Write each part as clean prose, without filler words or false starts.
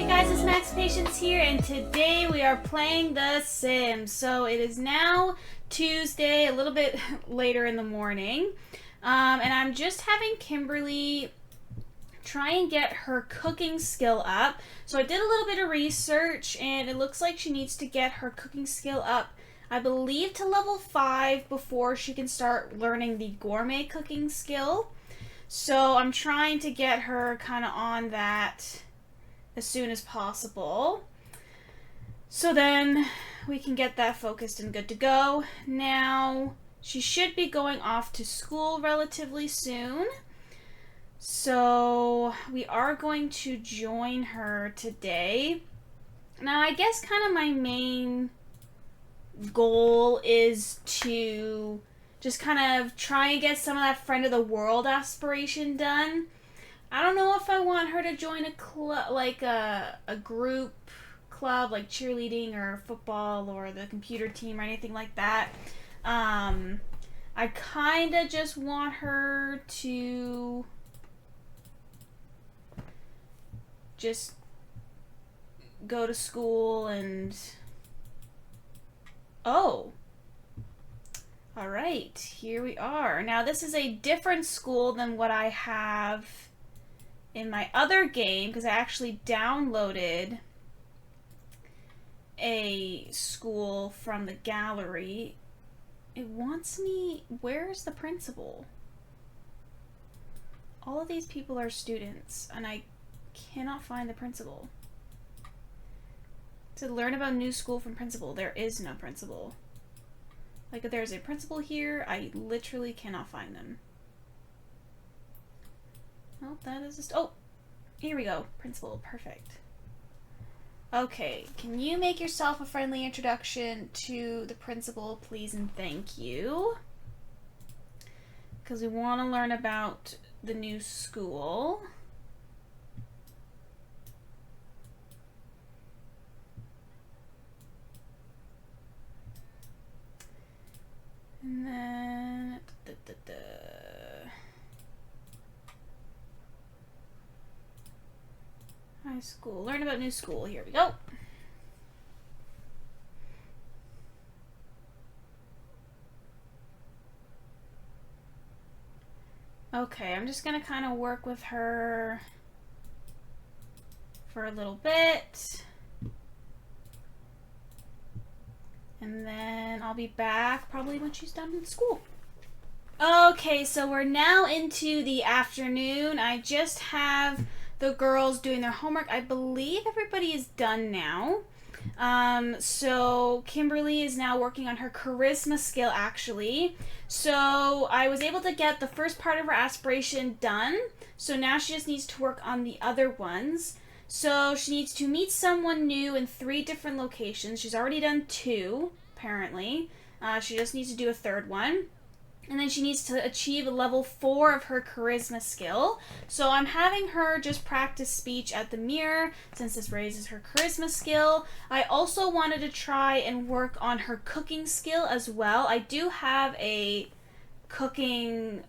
guys, it's Max Patience here, and today we are playing The Sims. So it is now Tuesday, a little bit later in the morning, and I'm just having Kimberly try and get her cooking skill up. So I did a little bit of research, and it looks like she needs to get her cooking skill up, I believe, to level 5 before she can start learning the gourmet cooking skill. So I'm trying to get her kind of on that as soon as possible, so then we can get that focused and good to go. Now she should be going off to school relatively soon, so we are going to join her today. Now I guess kind of my main goal is to just kind of try and get some of that friend of the world aspiration done. I don't know if I want her to join a club, like a group club, like cheerleading or football or the computer team or anything like that. I kind of just want her to just go to school and... Oh. Alright, here we are. Now this is a different school than what I have in my other game, because I actually downloaded a school from the gallery. It wants me... Where's the principal? All of these people are students, and I cannot find the principal. To learn about new school from principal, there is no principal. Like, if there's a principal here, I literally cannot find them. Oh, that is just... Oh! Here we go. Principal. Perfect. Okay. Can you make yourself a friendly introduction to the principal, please and thank you? Because we want to learn about the new school. And then... High school. Learn about new school. Here we go. Okay, I'm just gonna kind of work with her for a little bit. And then I'll be back probably when she's done with school. Okay, so we're now into the afternoon. I just have the girls doing their homework. I believe everybody is done now. So Kimberly is now working on her charisma skill, actually. So I was able to get the first part of her aspiration done. So now she just needs to work on the other ones. So she needs to meet someone new in 3 different locations. She's already done 2, apparently. She just needs to do a 3rd one. And then she needs to achieve a level 4 of her charisma skill. So I'm having her just practice speech at the mirror, since this raises her charisma skill. I also wanted to try and work on her cooking skill as well. I do have a cooking,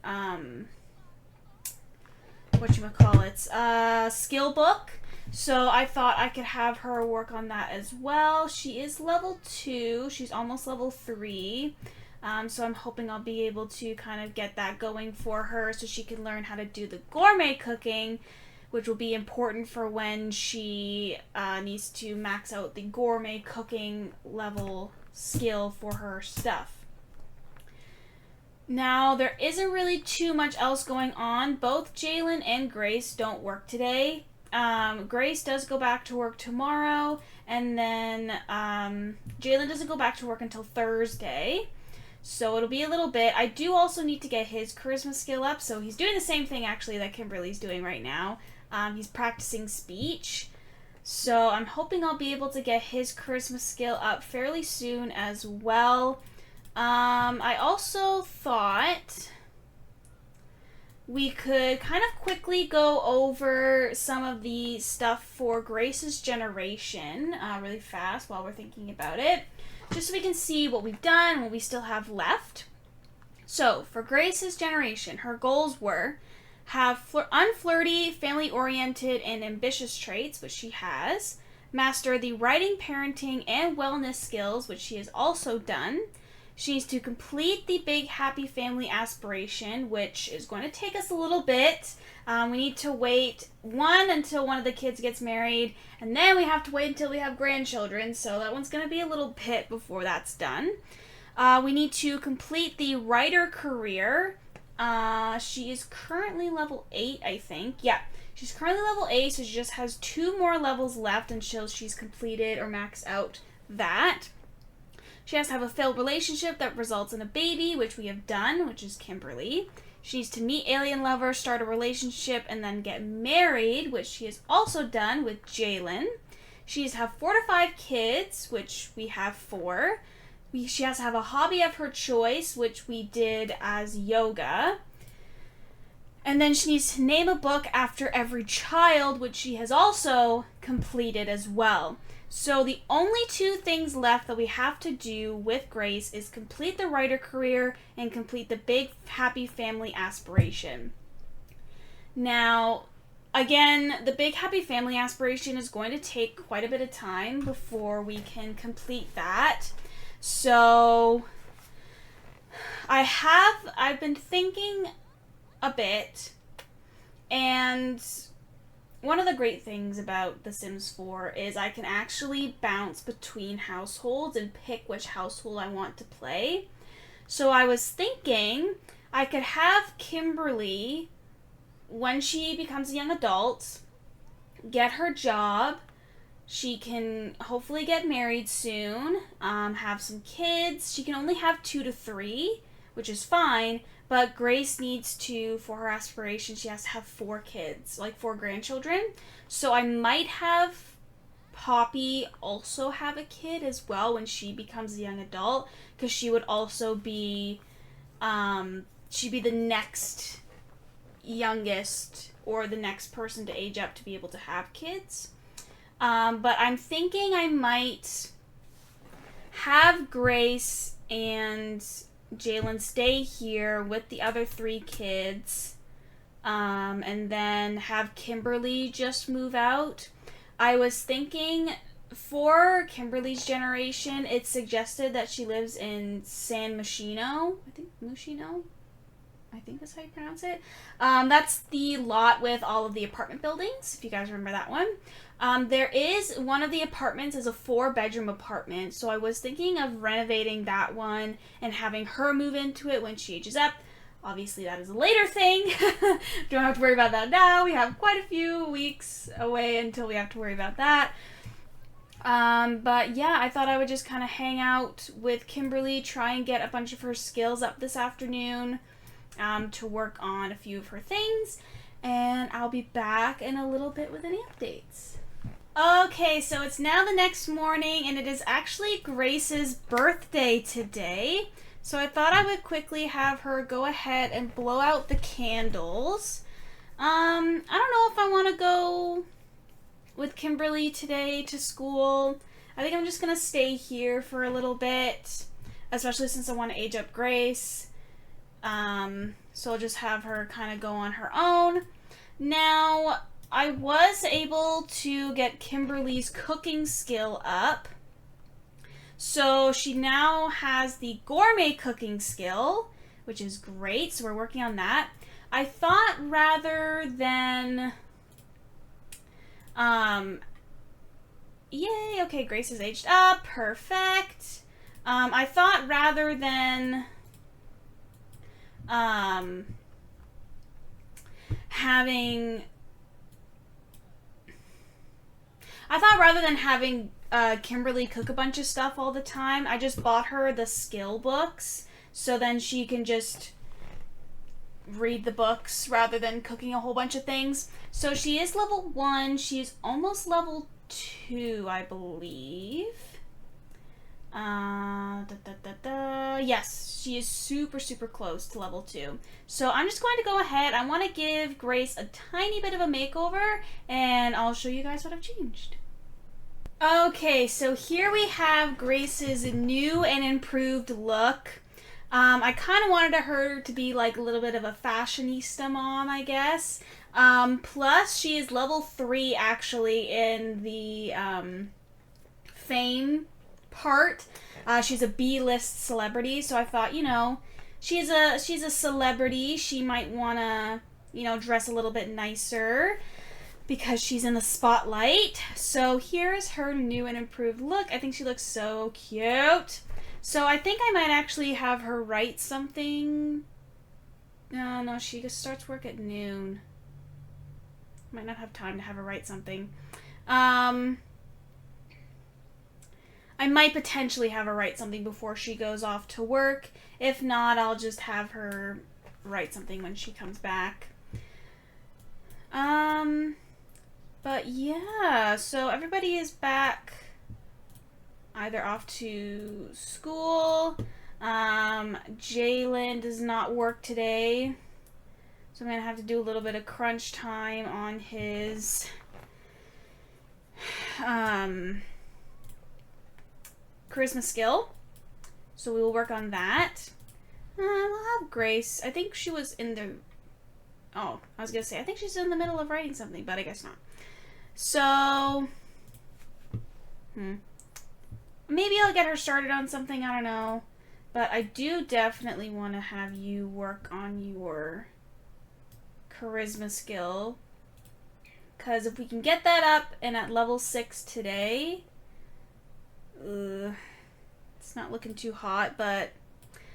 skill book. So I thought I could have her work on that as well. She is level 2. She's almost level 3. So I'm hoping I'll be able to kind of get that going for her so she can learn how to do the gourmet cooking, which will be important for when she needs to max out the gourmet cooking level skill for her stuff. Now, there isn't really too much else going on. Both Jalen and Grace don't work today. Grace does go back to work tomorrow, and then Jalen doesn't go back to work until Thursday. So it'll be a little bit. I do also need to get his charisma skill up, so he's doing the same thing actually that Kimberly's doing right now. He's practicing speech. So I'm hoping I'll be able to get his charisma skill up fairly soon as well. I also thought we could kind of quickly go over some of the stuff for Grace's generation really fast while we're thinking about it, just so we can see what we've done and what we still have left. So, for Grace's generation, her goals were have unflirty, family-oriented, and ambitious traits, which she has. Master the writing, parenting, and wellness skills, which she has also done. She needs to complete the big happy family aspiration, which is going to take us a little bit. We need to wait until one of the kids gets married, and then we have to wait until we have grandchildren, so that one's going to be a little bit before that's done. We need to complete the writer career. She is currently level 8, I think. Yeah, she's currently level 8, so she just has 2 more levels left until she's completed or maxed out that. She has to have a failed relationship that results in a baby, which we have done, which is Kimberly. She needs to meet alien lovers, start a relationship, and then get married, which she has also done with Jalen. She needs to have 4 to 5 kids, which we have 4. She has to have a hobby of her choice, which we did as yoga. And then she needs to name a book after every child, which she has also completed as well. So the only 2 things left that we have to do with Grace is complete the writer career and complete the big happy family aspiration. Now, again, the big happy family aspiration is going to take quite a bit of time before we can complete that. So I've been thinking a bit, and one of the great things about The Sims 4 is I can actually bounce between households and pick which household I want to play. So I was thinking I could have Kimberly, when she becomes a young adult, get her job. She can hopefully get married soon, have some kids. She can only have 2 to 3, which is fine. But Grace needs to, for her aspiration, she has to have 4 kids, like 4 grandchildren. So I might have Poppy also have a kid as well when she becomes a young adult, because she would also be, she'd be the next youngest or the next person to age up to be able to have kids. But I'm thinking I might have Grace and Jalen stay here with the other 3 kids, and then have Kimberly just move out. I was thinking for Kimberly's generation, it's suggested that she lives in San Myshuno. I think that's how you pronounce it. That's the lot with all of the apartment buildings, if you guys remember that one. There is one of the apartments is a 4-bedroom apartment, so I was thinking of renovating that one and having her move into it when she ages up. Obviously, that is a later thing. Don't have to worry about that now. We have quite a few weeks away until we have to worry about that. But yeah, I thought I would just kind of hang out with Kimberly, try and get a bunch of her skills up this afternoon, to work on a few of her things, and I'll be back in a little bit with any updates. Okay, so it's now the next morning, and it is actually Grace's birthday today. So I thought I would quickly have her go ahead and blow out the candles. I don't know if I want to go with Kimberly today to school. I think I'm just going to stay here for a little bit, especially since I want to age up Grace. So I'll just have her kind of go on her own. Now, I was able to get Kimberly's cooking skill up. So she now has the gourmet cooking skill, which is great. So we're working on that. I thought rather than, yay, okay, Grace is aged up, perfect. I thought rather than, having Kimberly cook a bunch of stuff all the time, I just bought her the skill books, so then she can just read the books rather than cooking a whole bunch of things. So she is level 1, she's almost level 2, I believe. Yes, she is super close to level 2. So I'm just going to go ahead. I want to give Grace a tiny bit of a makeover, and I'll show you guys what I've changed. Okay, so here we have Grace's new and improved look. I kind of wanted her to be like a little bit of a fashionista mom, I guess. Plus, she is level 3 actually in the fame part. She's a B-list celebrity, so I thought, you know, she's a celebrity. She might want to, you know, dress a little bit nicer because she's in the spotlight. So here's her new and improved look. I think she looks so cute. So I think I might actually have her write something. No, she just starts work at noon. Might not have time to have her write something. I might potentially have her write something before she goes off to work. If not, I'll just have her write something when she comes back. But yeah, so everybody is back either off to school. Jalen does not work today, so I'm going to have to do a little bit of crunch time on his charisma skill. So we will work on that. I'll have Grace. I think she was in the... Oh, I was going to say, I think she's in the middle of writing something, but I guess not. So... Maybe I'll get her started on something, I don't know. But I do definitely want to have you work on your charisma skill. Because if we can get that up and at level 6 today... it's not looking too hot, but...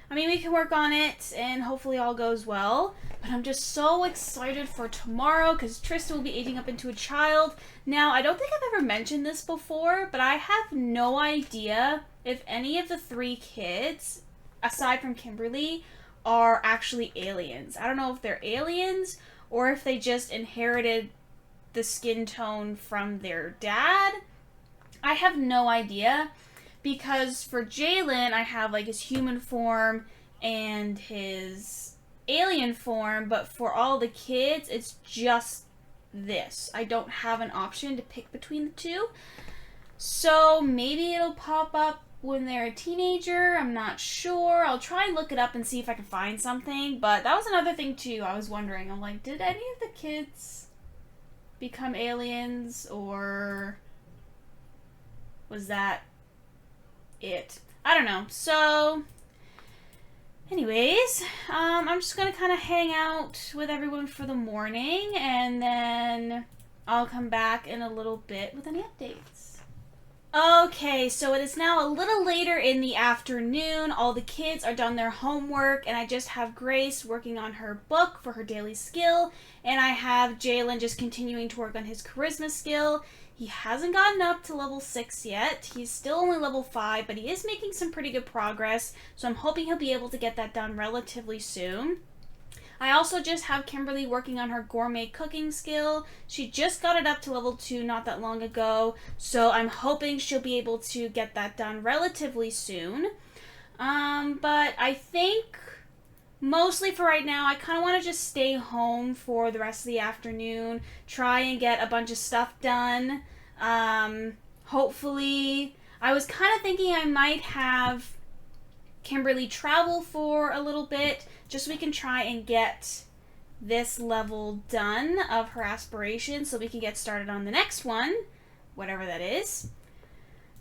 I mean, we can work on it, and hopefully all goes well. But I'm just so excited for tomorrow, because Tristan will be aging up into a child. Now, I don't think I've ever mentioned this before, but I have no idea if any of the 3 kids, aside from Kimberly, are actually aliens. I don't know if they're aliens, or if they just inherited the skin tone from their dad. I have no idea. Because for Jalen, I have like his human form and his alien form, but for all the kids, it's just this. I don't have an option to pick between the two. So maybe it'll pop up when they're a teenager. I'm not sure. I'll try and look it up and see if I can find something. But that was another thing too. I was wondering. I'm like, did any of the kids become aliens, or was that it? I don't know. So anyways, I'm just gonna kind of hang out with everyone for the morning, and then I'll come back in a little bit with any updates. Okay, so it is now a little later in the afternoon. All the kids are done their homework, and I just have Grace working on her book for her daily skill, and I have Jalen just continuing to work on his charisma skill. He hasn't gotten up to level 6 yet. He's still only level 5, but he is making some pretty good progress, so I'm hoping he'll be able to get that done relatively soon. I also just have Kimberly working on her gourmet cooking skill. She just got it up to level 2 not that long ago, so I'm hoping she'll be able to get that done relatively soon. But I think mostly for right now, I kind of want to just stay home for the rest of the afternoon, try and get a bunch of stuff done. Hopefully, I was kind of thinking I might have Kimberly travel for a little bit, just so we can try and get this level done of her aspiration, so we can get started on the next one, whatever that is.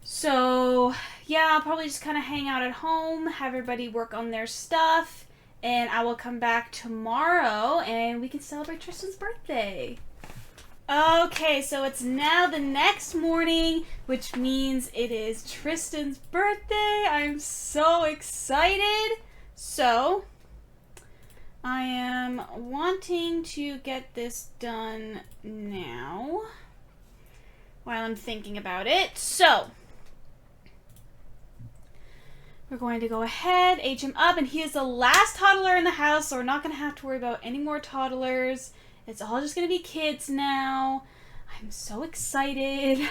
So, yeah, I'll probably just kind of hang out at home, have everybody work on their stuff, and I will come back tomorrow, and we can celebrate Tristan's birthday. Okay, so it's now the next morning, which means it is Tristan's birthday. I'm so excited. So, I am wanting to get this done now while I'm thinking about it. So, we're going to go ahead, age him up, and he is the last toddler in the house, so we're not going to have to worry about any more toddlers. It's all just going to be kids now. I'm so excited.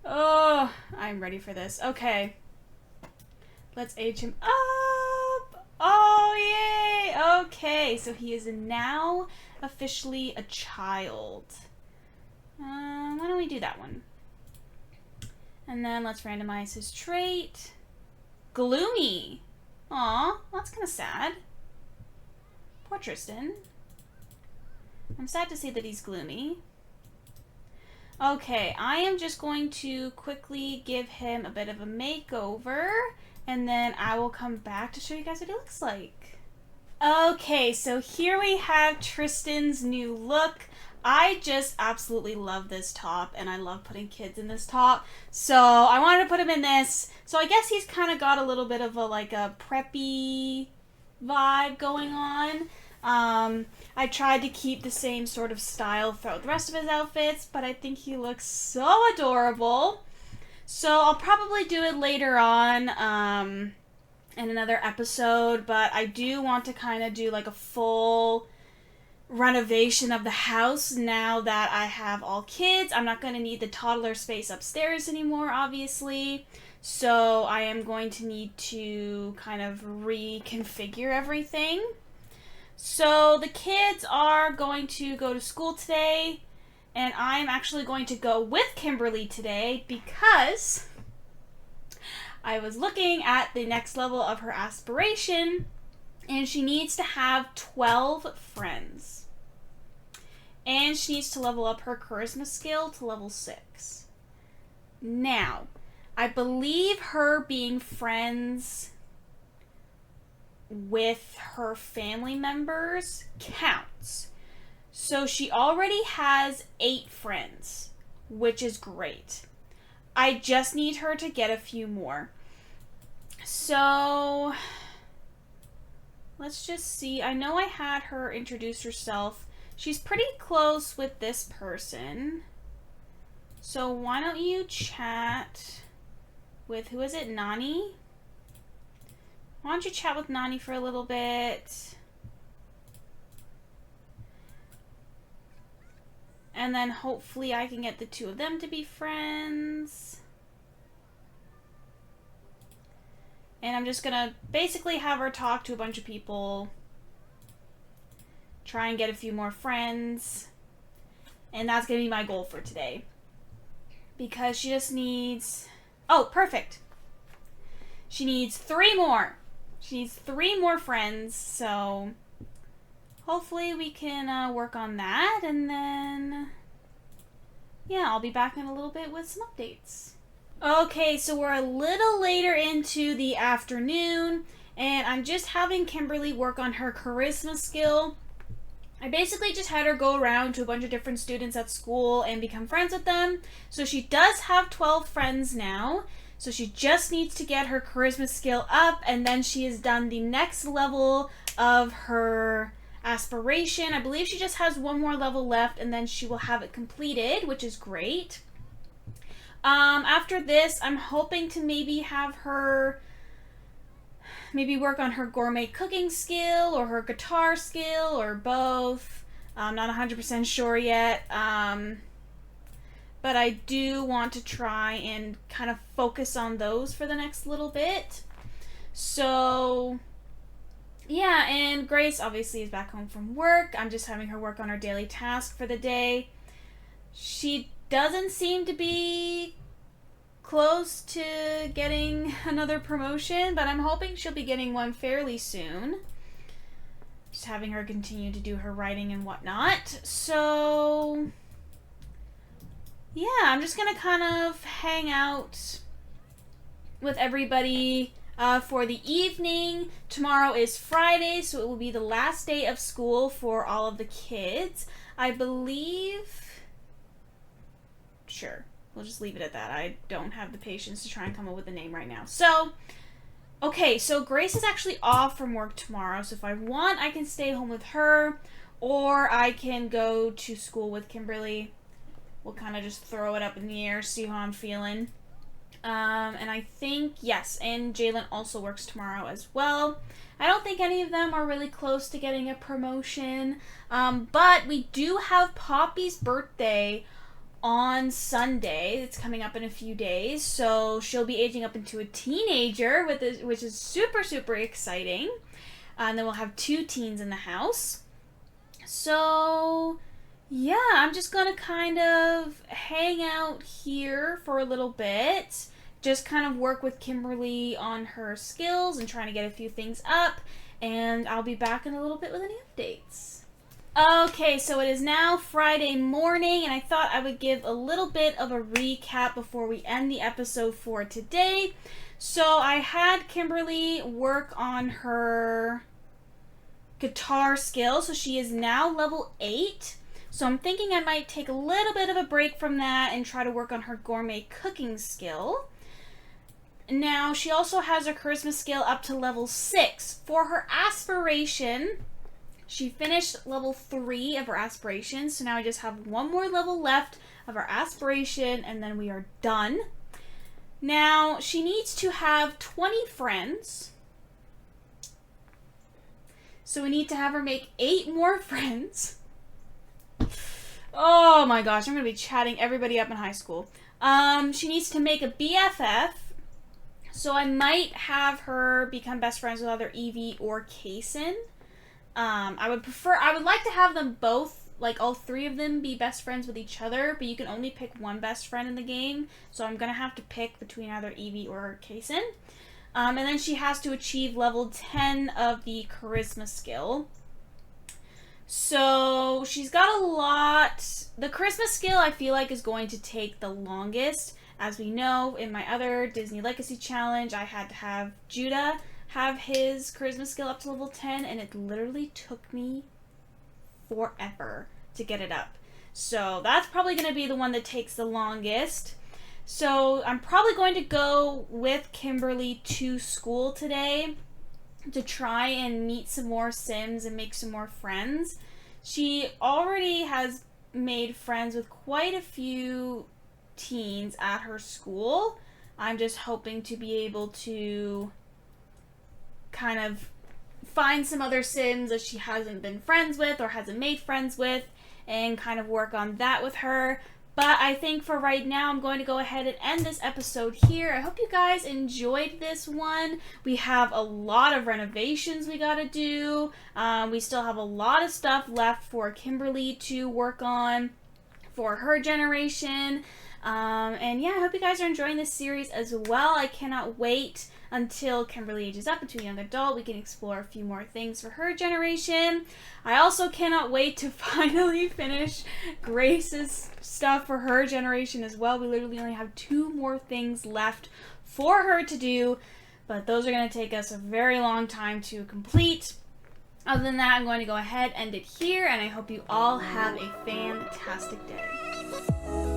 Oh, I'm ready for this. Okay. Let's age him up. Oh, yay. Okay, so he is now officially a child. Why don't we do that one? And then let's randomize his trait. Gloomy. Aw, that's kind of sad. Poor Tristan. I'm sad to see that he's gloomy. Okay, I am just going to quickly give him a bit of a makeover, and then I will come back to show you guys what he looks like. Okay, so here we have Tristan's new look. I just absolutely love this top, and I love putting kids in this top. So I wanted to put him in this. So I guess he's kind of got a little bit of a like a preppy vibe going on. I tried to keep the same sort of style throughout the rest of his outfits, but I think he looks so adorable. So I'll probably do it later on in another episode, but I do want to kind of do like a full renovation of the house now that I have all kids. I'm not going to need the toddler space upstairs anymore, obviously. So I am going to need to kind of reconfigure everything. So the kids are going to go to school today, and I'm actually going to go with Kimberly today because I was looking at the next level of her aspiration, and she needs to have 12 friends. And she needs to level up her charisma skill to level 6. Now, I believe her being friends with her family members counts. So she already has 8 friends, which is great. I just need her to get a few more. So let's just see. I know I had her introduce herself. She's pretty close with this person. So why don't you chat with, who is it, Nani? Why don't you chat with Nani for a little bit? And then hopefully I can get the two of them to be friends. And I'm just gonna basically have her talk to a bunch of people. Try and get a few more friends. And that's gonna be my goal for today. Because she just needs... Oh, perfect. She needs 3 more. She needs 3 more friends, so hopefully we can work on that, and then, yeah, I'll be back in a little bit with some updates. Okay, so we're a little later into the afternoon, and I'm just having Kimberly work on her charisma skill. I basically just had her go around to a bunch of different students at school and become friends with them. So she does have 12 friends now. So she just needs to get her charisma skill up, and then she has done the next level of her aspiration. I believe she just has 1 more level left, and then she will have it completed, which is great. After this, I'm hoping to maybe have her work on her gourmet cooking skill or her guitar skill or both. I'm not 100% sure yet. But I do want to try and kind of focus on those for the next little bit. So, yeah, and Grace obviously is back home from work. I'm just having her work on her daily task for the day. She doesn't seem to be close to getting another promotion, but I'm hoping she'll be getting one fairly soon. Just having her continue to do her writing and whatnot. So... yeah, I'm just going to kind of hang out with everybody for the evening. Tomorrow is Friday, so it will be the last day of school for all of the kids. I believe... sure, we'll just leave it at that. I don't have the patience to try and come up with a name right now. So, okay, so Grace is actually off from work tomorrow, so if I want, I can stay home with her, or I can go to school with Kimberly. We'll kind of just throw it up in the air, see how I'm feeling. And I think, yes, and Jalen also works tomorrow as well. I don't think any of them are really close to getting a promotion. But we do have Poppy's birthday on Sunday. It's coming up in a few days. So she'll be aging up into a teenager, which is super, super exciting. And then we'll have 2 teens in the house. So... yeah, I'm just gonna kind of hang out here for a little bit, just kind of work with Kimberly on her skills and trying to get a few things up. And I'll be back in a little bit with any updates. Okay, so it is now Friday morning, and I thought I would give a little bit of a recap before we end the episode for today. So I had Kimberly work on her guitar skill, so she is now level 8. So I'm thinking I might take a little bit of a break from that and try to work on her gourmet cooking skill. Now, she also has her charisma skill up to level 6. For her aspiration, she finished level 3 of her aspiration, so now I just have one more level left of our aspiration, and then we are done. Now, she needs to have 20 friends. So we need to have her make 8 more friends. Oh my gosh, I'm going to be chatting everybody up in high school. She needs to make a BFF. So I might have her become best friends with either Evie or Kaysen. I would like to have them both, like all 3 of them, be best friends with each other, but you can only pick one best friend in the game, so I'm gonna have to pick between either Evie or Kaysen. And then she has to achieve level 10 of the charisma skill. So she's got a lot. The charisma skill I feel like is going to take the longest. As we know, in my other Disney Legacy Challenge, I had to have Judah have his charisma skill up to level 10, and it literally took me forever to get it up. So that's probably going to be the one that takes the longest. So I'm probably going to go with Kimberly to school today to try and meet some more Sims and make some more friends. She already has made friends with quite a few teens at her school. I'm just hoping to be able to kind of find some other Sims that she hasn't been friends with or hasn't made friends with and kind of work on that with her. But I think for right now, I'm going to go ahead and end this episode here. I hope you guys enjoyed this one. We have a lot of renovations we got to do. We still have a lot of stuff left for Kimberly to work on for her generation. And yeah, I hope you guys are enjoying this series as well. I cannot wait until Kimberly ages up into a young adult. We can explore a few more things for her generation. I also cannot wait to finally finish Grace's stuff for her generation as well. We literally only have 2 more things left for her to do, but those are going to take us a very long time to complete. Other than that, I'm going to go ahead and end it here, and I hope you all have a fantastic day.